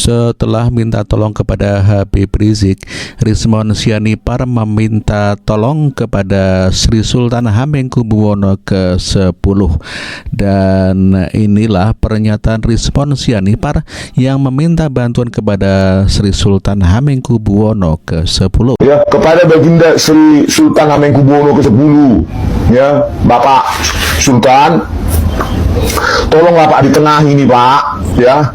Setelah minta tolong kepada Habib Rizik, Rismon Sianipar meminta tolong kepada Sri Sultan Hamengkubuwono ke-10. Dan inilah pernyataan Rismon Sianipar yang meminta bantuan kepada Sri Sultan Hamengkubuwono ke-10. Ya, kepada Baginda Sri Sultan Hamengkubuwono ke-10, ya, Bapak Sultan, tolonglah Pak di tengah ini Pak, ya,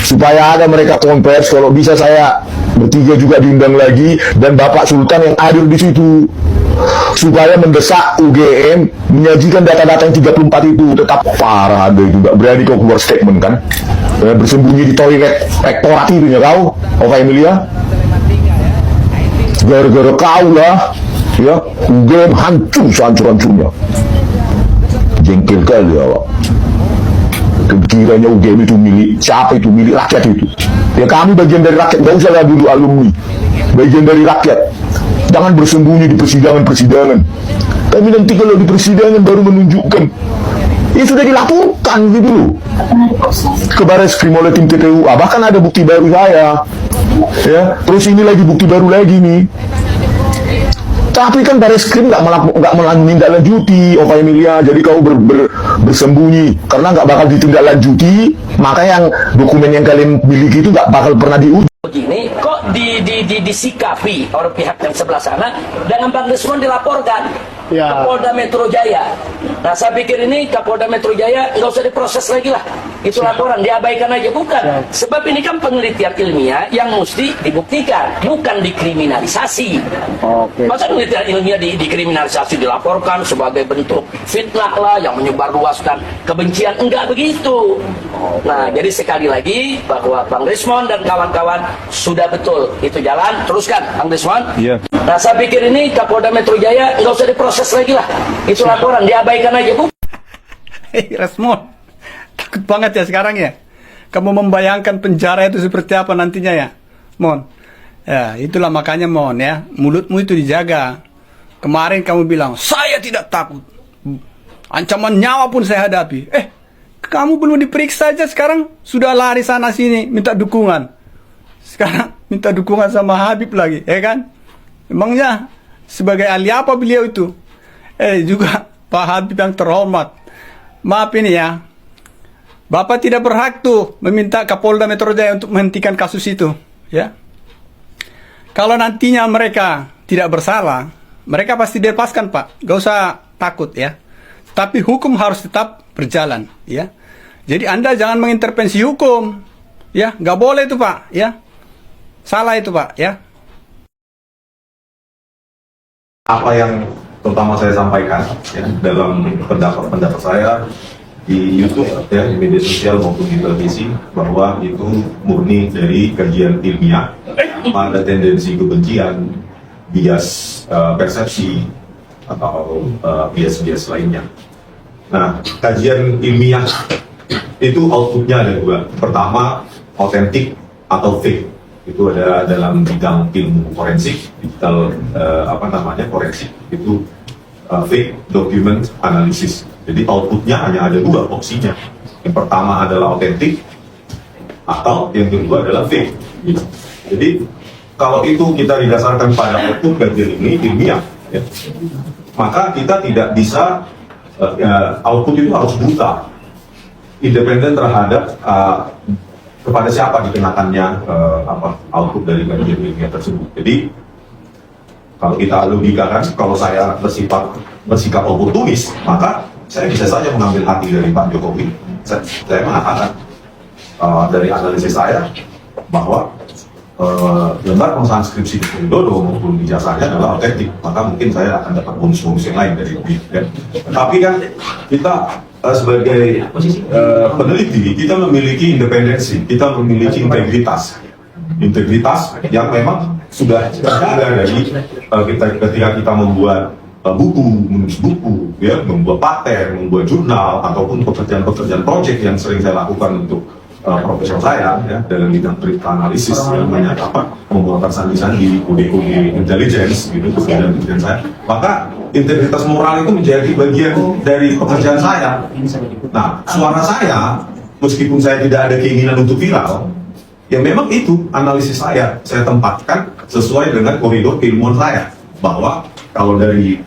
supaya ada mereka konvers. Kalau bisa saya bertiga juga diundang lagi dan Bapak Sultan yang hadir di situ, supaya mendesak UGM menyajikan data-data yang 34 itu. Tetap parah ada juga berani kau keluar statement kan, ya, bersembunyi di toilet rektorat itu ya kau, Ova Emilia, gara-gara kau lah, ya, UGM hancur sehancur-hancurnya. Jengkel kali awak. Kiranya UGM itu milik siapa? Itu milik rakyat itu. Ya kami bagian dari rakyat, gak usah lah dulu alumni, bagian dari rakyat. Jangan bersembunyi di persidangan-persidangan. Tapi nanti kalau di persidangan baru menunjukkan, ini sudah dilaporkan gitu loh ke Barreskrim oleh tim TPU. Bahkan ada bukti baru saya, ya. Terus ini lagi bukti baru lagi nih. Tapi kan Barreskrim nggak menindaklanjuti, Ova Emilia. Jadi kau bersembunyi karena nggak bakal ditindaklanjuti. Maka yang dokumen yang kalian miliki itu nggak bakal pernah diuji. Begini kok disikapi oleh pihak yang sebelah sana dengan Bang Rismon dilaporkan ke Polda Metro Jaya. Nah saya pikir ini Kapolda Metro Jaya nggak usah diproses lagi lah, itu laporan diabaikan aja. Bukan, sebab ini kan penelitian ilmiah yang mesti dibuktikan, bukan dikriminalisasi. Masa penelitian ilmiah dikriminalisasi, dilaporkan sebagai bentuk fitnah lah yang menyebarluaskan kebencian? Enggak begitu. Nah jadi sekali lagi bahwa Bang Rismon dan kawan-kawan sudah betul itu jalan, teruskan Bang Rismon. Iya. Nah saya pikir ini Kapolda Metro Jaya nggak usah diproses lagi lah, itu laporan diabaikan aja. Rismon, takut banget ya sekarang ya. Kamu membayangkan penjara itu seperti apa nantinya ya, Mon. Ya itulah makanya Mon ya, mulutmu itu dijaga. Kemarin kamu bilang saya tidak takut, ancaman nyawa pun saya hadapi. Kamu belum diperiksa aja sekarang sudah lari sana sini minta dukungan. Sekarang minta dukungan sama Habib lagi, ya kan? Emangnya sebagai ahli apa beliau itu? Juga Pak Habib yang terhormat, maaf ini ya, Bapak tidak berhak tuh meminta Kapolda Metro Jaya untuk menghentikan kasus itu, ya. Kalau nantinya mereka tidak bersalah, mereka pasti dilepaskan Pak, gak usah takut ya. Tapi hukum harus tetap berjalan, ya. Jadi Anda jangan mengintervensi hukum, ya, gak boleh itu Pak, ya. Salah itu Pak, ya. Apa yang terutama saya sampaikan ya, dalam pendapat saya di YouTube ya, di media sosial maupun di televisi, bahwa itu murni dari kajian ilmiah, ada tendensi kebencian, bias persepsi atau bias-bias lainnya. Nah, kajian ilmiah itu outputnya ada dua. Pertama, otentik atau fake. Itu ada dalam bidang ilmu forensik, digital forensik, itu fake document analysis. Jadi outputnya hanya ada dua opsinya. Yang pertama adalah otentik, atau yang kedua adalah fake. Jadi kalau itu kita didasarkan pada output kajian ini ilmiah, ya, maka kita tidak bisa output itu harus buta, independen terhadap kepada siapa dikenakannya output dari kajian ilmiah tersebut. Jadi kalau kita logikakan, kalau saya bersikap oportunis, maka saya bisa saja mengambil hati dari Pak Jokowi. Saya mengatakan dari analisis saya bahwa lembar pengusahaan skripsi di Widodo maupun ijazahnya adalah otentik, maka mungkin saya akan dapat bonus-bonus yang lain dari ya. Tapi kan kita sebagai peneliti, kita memiliki independensi, kita memiliki integritas yang memang sudah ada dari ketika kita membuat buku, menulis buku, ya, membuat paten, membuat jurnal, ataupun pekerjaan-pekerjaan proyek yang sering saya lakukan untuk profesor saya ya, dalam bidang berita analisis, yang banyak membuat sandi-sandi, kode-kode intelligence gitu, pekerjaan saya. Maka integritas moral itu menjadi bagian dari pekerjaan saya. Nah, suara saya, meskipun saya tidak ada keinginan untuk viral, Ya memang itu analisis saya tempatkan sesuai dengan koridor keilmuan saya, bahwa kalau dari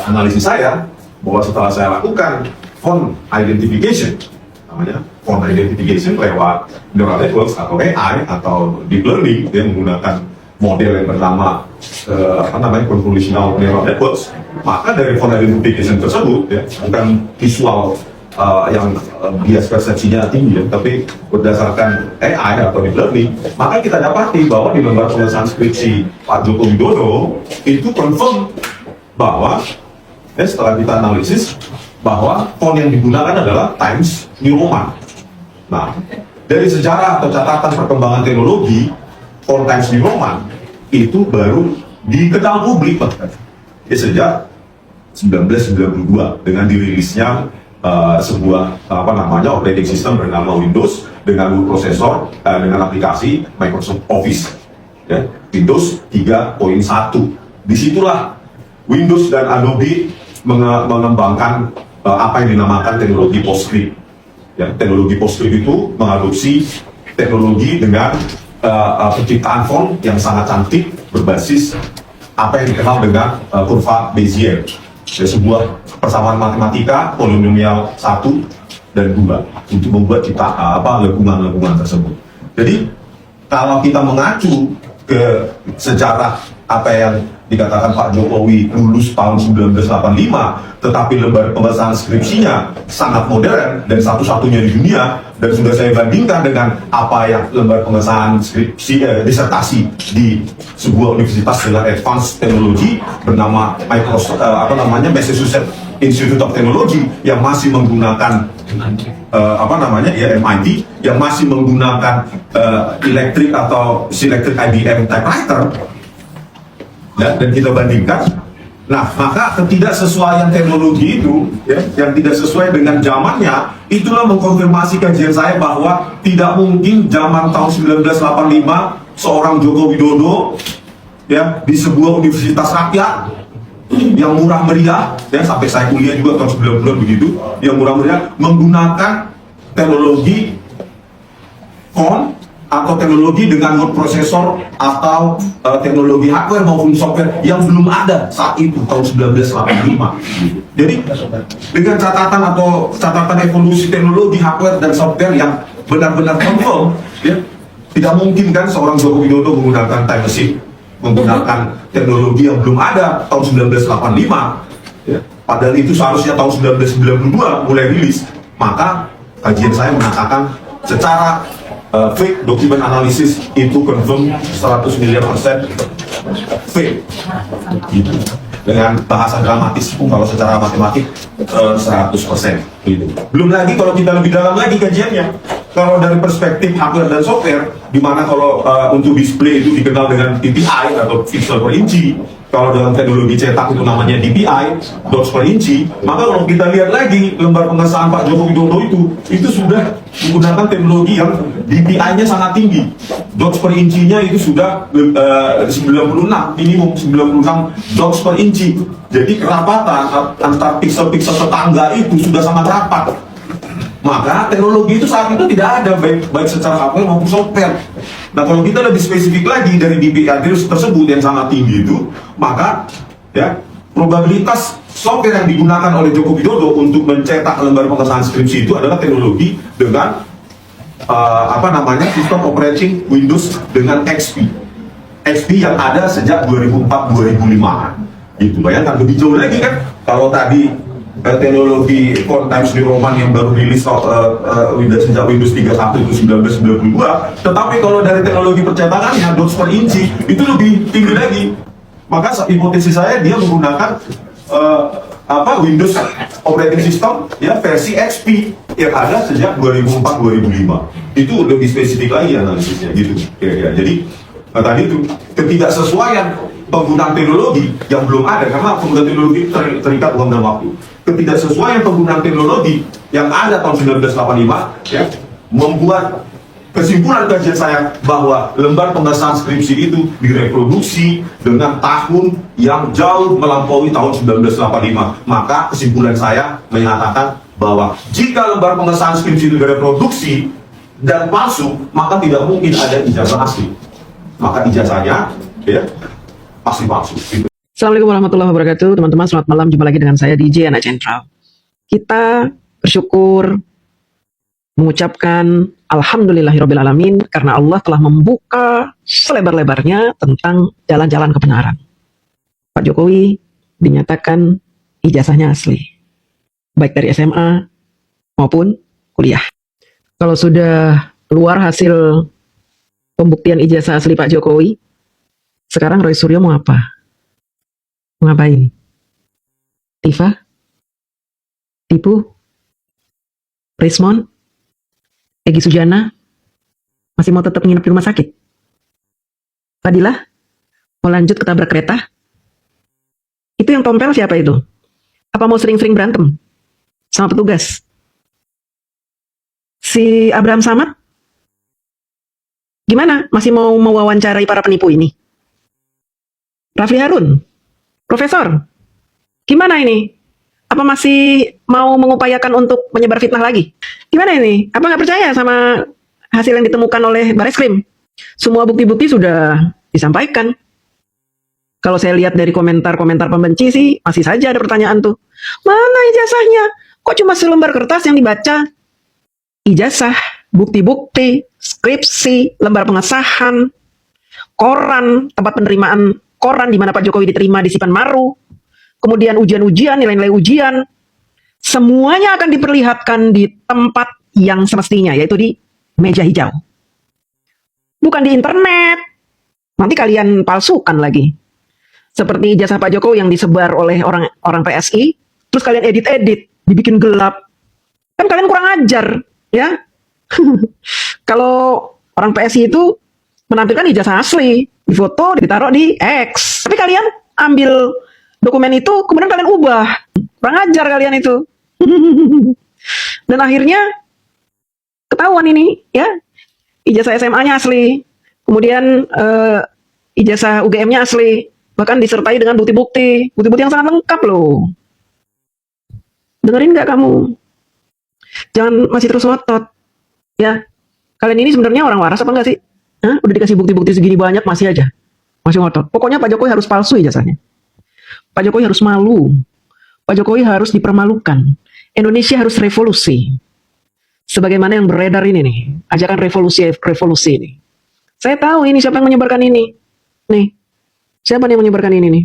analisis saya, bahwa setelah saya lakukan font identification, namanya font identification lewat neural networks atau AI atau deep learning, dia menggunakan model yang bernama convolutional neural networks, maka dari font identification tersebut, ya, bukan visual yang bias persepsinya tinggi, ya, tapi berdasarkan AI atau deep learning, maka kita dapati bahwa di lembar pengesahan skripsi Pak Joko Widodo itu confirm bahwa setelah kita analisis bahwa font yang digunakan adalah Times New Roman. Nah, dari sejarah atau catatan perkembangan teknologi, font Times New Roman itu baru dikenal publik sejak 1992 dengan dirilisnya sebuah operating system bernama Windows dengan prosesor dengan aplikasi Microsoft Office, ya, Windows 3.1. Disitulah Windows dan Adobe mengembangkan apa yang dinamakan teknologi PostScript. Ya, teknologi PostScript itu mengadopsi teknologi dengan penciptaan font yang sangat cantik berbasis apa yang dikenal dengan kurva Bezier, ya, sebuah persamaan matematika polinomial 1 dan 2 untuk membuat lengkungan-lengkungan tersebut. Jadi kalau kita mengacu ke sejarah apa yang dikatakan Pak Jokowi lulus tahun 1985, tetapi lembar pengesahan skripsinya sangat modern dan satu-satunya di dunia, dan sudah saya bandingkan dengan apa yang lembar pengesahan skripsi disertasi di sebuah universitas dengan advanced teknologi bernama Massachusetts Institute of Technology yang masih menggunakan MIT yang masih menggunakan elektrik atau Selectric IBM typewriter, ya, dan kita bandingkan, nah maka ketidaksesuaian teknologi itu, ya, yang tidak sesuai dengan zamannya, itulah mengkonfirmasi kajian saya bahwa tidak mungkin zaman tahun 1985 seorang Joko Widodo, ya, di sebuah universitas rakyat yang murah meriah, ya, sampai saya kuliah juga tahun 90-an begitu, yang murah meriah menggunakan teknologi font atau teknologi dengan word processor atau teknologi hardware maupun software yang belum ada saat itu tahun 1985. Jadi dengan catatan evolusi teknologi hardware dan software yang benar-benar confirm, ya, tidak mungkin kan seorang Joko Widodo menggunakan time machine, menggunakan teknologi yang belum ada tahun 1985, ya. Padahal itu seharusnya tahun 1992 mulai rilis. Maka kajian saya mengatakan secara fake document analysis itu confirm 100 miliar persen fake, gitu. Dengan bahasa dramatis, kalau secara matematik 100%, gitu. Belum lagi kalau kita lebih dalam lagi kajiannya, kalau dari perspektif hardware dan software, di mana kalau untuk display itu dikenal dengan DPI atau pixel per inci, kalau dalam teknologi cetak itu namanya DPI, dots per inci, maka kalau kita lihat lagi lembar pengesahan Pak Joko Widodo itu sudah menggunakan teknologi yang DPI-nya sangat tinggi, dots per incinya itu sudah 96, minimum 96 dots per inci. Jadi kerapatan antar pixel-pixel tetangga itu sudah sangat rapat. Maka teknologi itu saat itu tidak ada, baik secara hardware maupun software. Nah, kalau kita lebih spesifik lagi dari DPI tersebut yang sangat tinggi itu, maka, ya, probabilitas software yang digunakan oleh Joko Widodo untuk mencetak lembar pengesahan skripsi itu adalah teknologi dengan sistem operating Windows dengan XP yang ada sejak 2004-2005. Gitu. Bayangkan lebih jauh lagi kan, kalau tadi teknologi font Times New Roman yang baru rilis sejak Windows 3.1 itu 1992, tetapi kalau dari teknologi percetakannya dots per inci itu lebih tinggi lagi. Maka hipotesis saya dia menggunakan Windows operating system, ya, versi XP yang ada sejak 2004-2005. Itu lebih spesifik lagi analisisnya, gitu. Ya. Jadi tadi itu ketidaksesuaian penggunaan teknologi yang belum ada, karena penggunaan teknologi terikat uang dan waktu. Ketidaksesuaian penggunaan teknologi yang ada tahun 1985, ya, membuat kesimpulan kajian saya bahwa lembar pengesahan skripsi itu direproduksi dengan tahun yang jauh melampaui tahun 1985. Maka kesimpulan saya menyatakan bahwa jika lembar pengesahan skripsi itu direproduksi dan palsu, maka tidak mungkin ada ijazah asli. Maka ijazahnya ya pasti palsu. Assalamualaikum warahmatullahi wabarakatuh. Teman-teman, selamat malam. Jumpa lagi dengan saya DJ Anak Central. Kita bersyukur mengucapkan alhamdulillahirrabbilalamin karena Allah telah membuka selebar-lebarnya tentang jalan-jalan kebenaran. Pak Jokowi dinyatakan ijazahnya asli, baik dari SMA maupun kuliah. Kalau sudah keluar hasil pembuktian ijazah asli Pak Jokowi, sekarang Roy Suryo mau apa? Mau ngapain? Tifa? Tipu? Rismon? Egy Sujana? Masih mau tetap nginep di rumah sakit? Fadilah? Mau lanjut ketabrak kereta? Itu yang tompel siapa itu? Apa mau sering-sering berantem sama petugas? Si Abraham Samad? Gimana? Masih mau mewawancarai para penipu ini? Rafli Harun? Profesor? Gimana ini? Apa masih mau mengupayakan untuk menyebar fitnah lagi? Gimana ini? Apa nggak percaya sama hasil yang ditemukan oleh Bareskrim? Semua bukti-bukti sudah disampaikan. Kalau saya lihat dari komentar-komentar pembenci sih, masih saja ada pertanyaan tuh. Mana ijazahnya? Kok cuma selembar kertas yang dibaca? Ijazah, bukti-bukti, skripsi, lembar pengesahan, koran, tempat penerimaan koran di mana Pak Jokowi diterima di Sipan Maru, kemudian ujian-ujian, nilai-nilai ujian, semuanya akan diperlihatkan di tempat yang semestinya, yaitu di meja hijau. Bukan di internet. Nanti kalian palsukan lagi. Seperti ijazah Pak Jokowi yang disebar oleh orang PSI, terus kalian edit-edit, dibikin gelap. Kan kalian kurang ajar, ya. Kalau orang PSI itu menampilkan ijazah asli, difoto, ditaruh di X. Tapi kalian ambil dokumen itu, kemudian kalian ubah. Kurang ajar kalian itu. Dan akhirnya ketahuan ini, ya. Ijazah SMA-nya asli. Kemudian ijazah UGM-nya asli. Bahkan disertai dengan bukti-bukti. Bukti-bukti yang sangat lengkap loh. Dengerin nggak kamu? Jangan masih terus ngotot. Ya, kalian ini sebenarnya orang waras apa enggak sih? Hah? Udah dikasih bukti-bukti segini banyak, masih aja. Masih ngotot. Pokoknya Pak Jokowi harus palsu ijazahnya. Pak Jokowi harus malu. Pak Jokowi harus dipermalukan. Indonesia harus revolusi. Sebagaimana yang beredar ini nih. Ajakan revolusi ini. Saya tahu ini siapa yang menyebarkan ini. Nih. Siapa yang menyebarkan ini nih?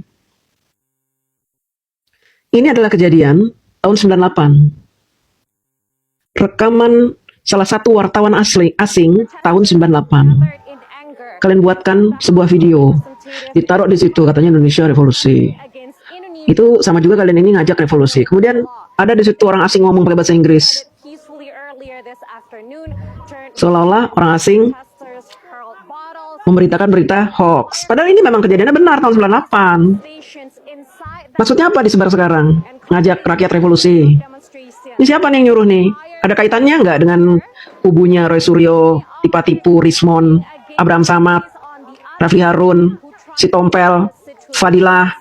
Ini adalah kejadian tahun 98. Rekaman salah satu wartawan asing tahun 98. Kalian buatkan sebuah video, ditaruh di situ katanya Indonesia revolusi. Itu sama juga kalian ini ngajak revolusi. Kemudian ada di situ orang asing ngomong pakai bahasa Inggris. Seolah-olah orang asing memberitakan berita hoax. Padahal ini memang kejadiannya benar tahun 98. Maksudnya apa disebar sekarang? Ngajak rakyat revolusi. Ini siapa nih yang nyuruh nih? Ada kaitannya nggak dengan kubunya Roy Suryo, tipu Rismon, Abraham Samad, Rafli Harun, si Tompel, Fadilah,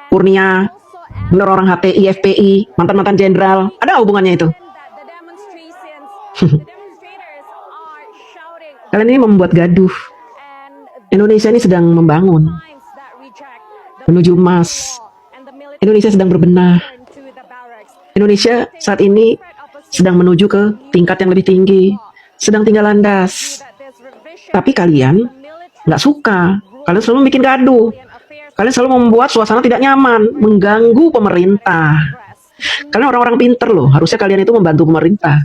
Kurnia, bener orang HTI, FPI, mantan-mantan jenderal? Ada hubungannya itu? Kalian ini membuat gaduh. Indonesia ini sedang membangun menuju emas. Indonesia sedang berbenah. Indonesia saat ini sedang menuju ke tingkat yang lebih tinggi, sedang tinggal landas. Tapi kalian nggak suka. Kalian selalu bikin gaduh. Kalian selalu membuat suasana tidak nyaman, mengganggu pemerintah. Kalian orang-orang pinter loh. Harusnya kalian itu membantu pemerintah.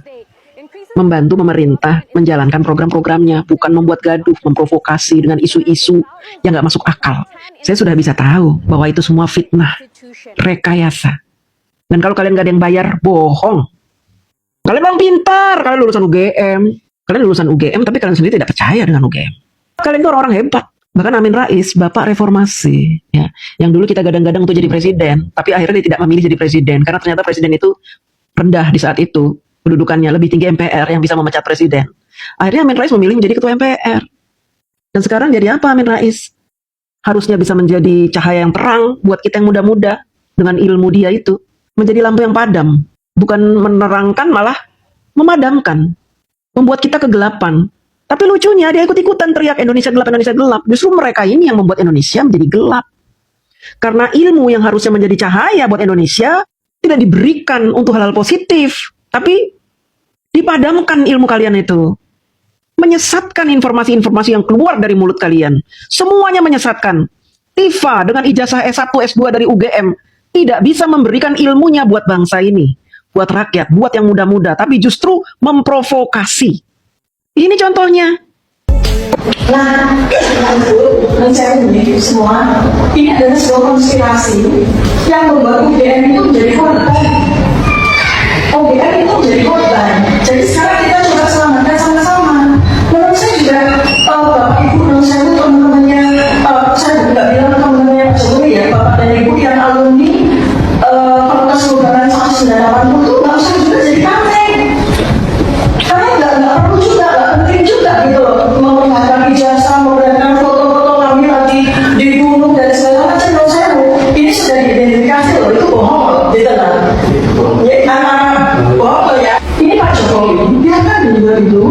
Membantu pemerintah menjalankan program-programnya, bukan membuat gaduh, memprovokasi dengan isu-isu yang nggak masuk akal. Saya sudah bisa tahu bahwa itu semua fitnah, rekayasa. Dan kalau kalian nggak ada yang bayar, bohong. Kalian memang pintar, kalian lulusan UGM, tapi kalian sendiri tidak percaya dengan UGM. Kalian itu orang-orang hebat. Bahkan Amin Rais, bapak reformasi, ya, yang dulu kita gadang-gadang untuk jadi presiden, tapi akhirnya dia tidak memilih jadi presiden karena ternyata presiden itu rendah di saat itu. Kedudukannya lebih tinggi MPR yang bisa memecat presiden. Akhirnya Amin Rais memilih menjadi ketua MPR. Dan sekarang jadi apa Amin Rais? Harusnya bisa menjadi cahaya yang terang buat kita yang muda-muda dengan ilmu dia itu. Menjadi lampu yang padam. Bukan menerangkan, malah memadamkan. membuat kita kegelapan. Tapi lucunya dia ikut-ikutan teriak Indonesia gelap, Indonesia gelap. Justru mereka ini yang membuat Indonesia menjadi gelap. Karena ilmu yang harusnya menjadi cahaya buat Indonesia tidak diberikan untuk hal-hal positif, tapi dipadamkan ilmu kalian itu. Menyesatkan informasi-informasi yang keluar dari mulut kalian. Semuanya menyesatkan. Tifa dengan ijazah S1, S2 dari UGM tidak bisa memberikan ilmunya buat bangsa ini, buat rakyat, buat yang muda-muda, tapi justru memprovokasi. Ini contohnya. Nah, mencari ini semua, ini adalah sebuah konspirasi yang membuat UGM itu menjadi korban. UGM itu menjadi korban. Jadi sekarang kita coba selamatkan sama-sama. Menurut saya juga, Bapak Ibu dan saya itu teman-temannya, saya juga bilang teman-temannya Pak Jokowi ya, Bapak dan Ibu yang alumni Fakultas Kehutanan 1980 itu nggak usah juga jadi tameng. Karena nggak perlu juga, nggak penting juga gitu loh, memperlihatkan ijazah, memperlihatkan foto-foto kami lagi dibunuh dan segala macam. Menurut saya ini sudah diidentifikasi loh, itu bohong gitu kan. Ya, anak-anak bohong ya. Ini Pak Jokowi, biarkan juga itu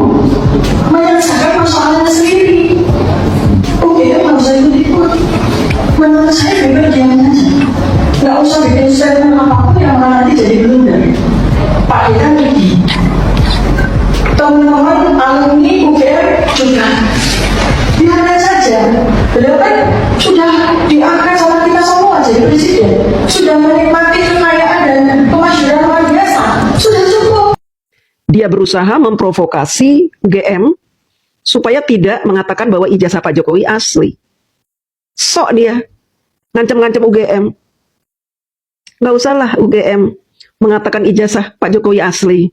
menyelesaikan persoalannya sendiri. Oke, nggak usah ikut-ikut. Menurut saya juga jangan saja. Nggak usah bikin statement apapun yang nanti jadi blunder. Pak kita rugi. Teman-teman alumni UGM juga biarkan saja. Beliau kan sudah diangkat sama kita semua jadi presiden, sudah menikmati kekayaan dan kemajuan luar biasa, sudah cukup. Dia berusaha memprovokasi UGM supaya tidak mengatakan bahwa ijazah Pak Jokowi asli. Sok dia ngancam-ngancam UGM. Nggak usahlah UGM mengatakan ijazah Pak Jokowi asli.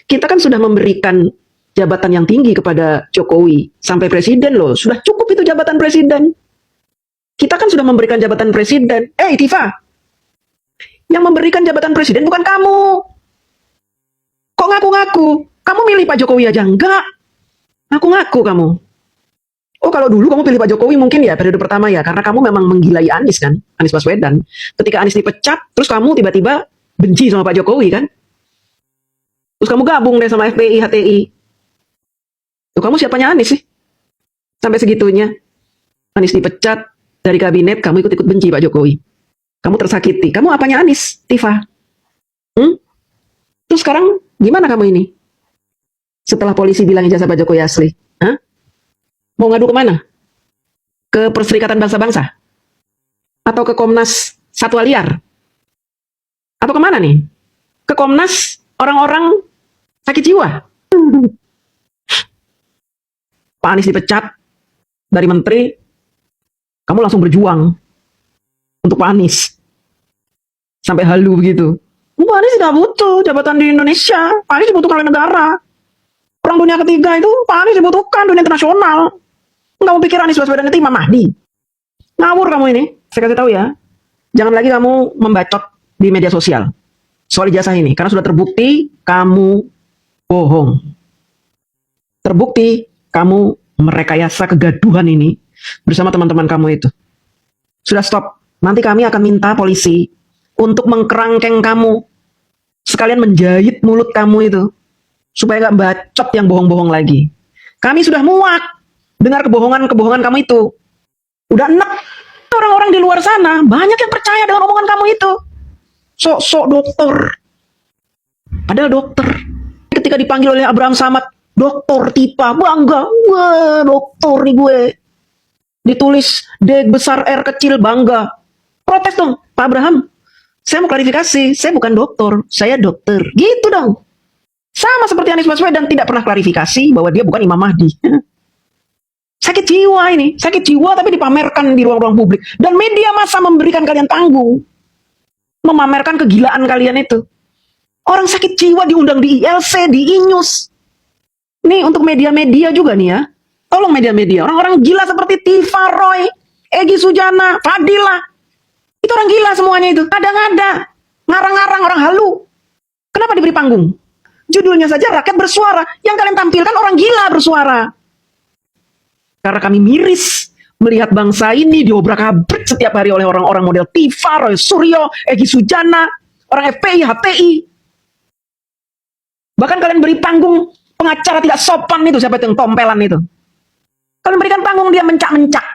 Kita kan sudah memberikan jabatan yang tinggi kepada Jokowi. Sampai presiden loh. Sudah cukup itu jabatan presiden. Kita kan sudah memberikan jabatan presiden. Tifa. Yang memberikan jabatan presiden bukan kamu. Kok ngaku-ngaku? Kamu milih Pak Jokowi aja? Enggak. Ngaku-ngaku kamu. Oh, kalau dulu kamu pilih Pak Jokowi mungkin ya periode pertama ya. Karena kamu memang menggilai Anies kan. Anies Baswedan. Ketika Anies dipecat, terus kamu tiba-tiba benci sama Pak Jokowi kan. Terus kamu gabung deh sama FPI, HTI. Tuh kamu siapanya Anies sih? Sampai segitunya. Anies dipecat dari kabinet, kamu ikut-ikut benci Pak Jokowi. Kamu tersakiti. Kamu apanya Anies, Tifa? Terus sekarang gimana kamu ini? Setelah polisi bilang ijazah Pak Jokowi asli. Mau ngadu kemana? Ke Perserikatan Bangsa-Bangsa? Atau ke Komnas Satwa Liar? Atau kemana nih? Ke Komnas orang-orang sakit jiwa? Pak Anies dipecat dari menteri, kamu langsung berjuang untuk Pak Anies. Sampai halu begitu. Pak Anies tidak butuh jabatan di Indonesia. Pak Anies dibutuhkan oleh negara. Perang dunia ketiga itu Pak Anies dibutuhkan dunia internasional. Kamu pikir Anies Baswedan itu Imam Mahdi? Ngawur kamu ini. Saya kasih tahu ya. Jangan lagi kamu membacot di media sosial soal ijazah ini. Karena sudah terbukti kamu bohong. Terbukti kamu merekayasa kegaduhan ini bersama teman-teman kamu itu. Sudah stop. Nanti kami akan minta polisi untuk mengkerangkeng kamu. Sekalian menjahit mulut kamu itu. Supaya gak bacot yang bohong-bohong lagi. Kami sudah muak dengar kebohongan-kebohongan kamu itu. Udah enak. Orang-orang di luar sana banyak yang percaya dengan omongan kamu itu. Sok-sok dokter. Padahal dokter. Ketika dipanggil oleh Abraham Samad, Dokter Tifa, bangga. Wah, dokter nih gue. Ditulis D besar R kecil, bangga. Protes dong, Pak Abraham. Saya mau klarifikasi, saya bukan dokter, saya dokter. Gitu dong. Sama seperti Anies Baswedan tidak pernah klarifikasi bahwa dia bukan Imam Mahdi. Sakit jiwa ini, sakit jiwa tapi dipamerkan di ruang-ruang publik. Dan media massa memberikan kalian panggung. Memamerkan kegilaan kalian itu. Orang sakit jiwa diundang di ILC, di INews. Nih untuk media-media juga nih ya. Tolong media-media, orang-orang gila seperti Tifa, Roy, Egy Sujana, Fadila. Itu orang gila semuanya itu. Ngada-ngada, ngarang-ngarang, orang halu. Kenapa diberi panggung? Judulnya saja rakyat bersuara. Yang kalian tampilkan orang gila bersuara. Karena kami miris melihat bangsa ini diobrak-abrik setiap hari oleh orang-orang model Tifa, Roy Suryo, Egy Sujana, orang FPI, HTI. Bahkan kalian beri panggung pengacara tidak sopan itu, siapa itu yang tompelan itu. Kalian berikan panggung dia mencak-mencak.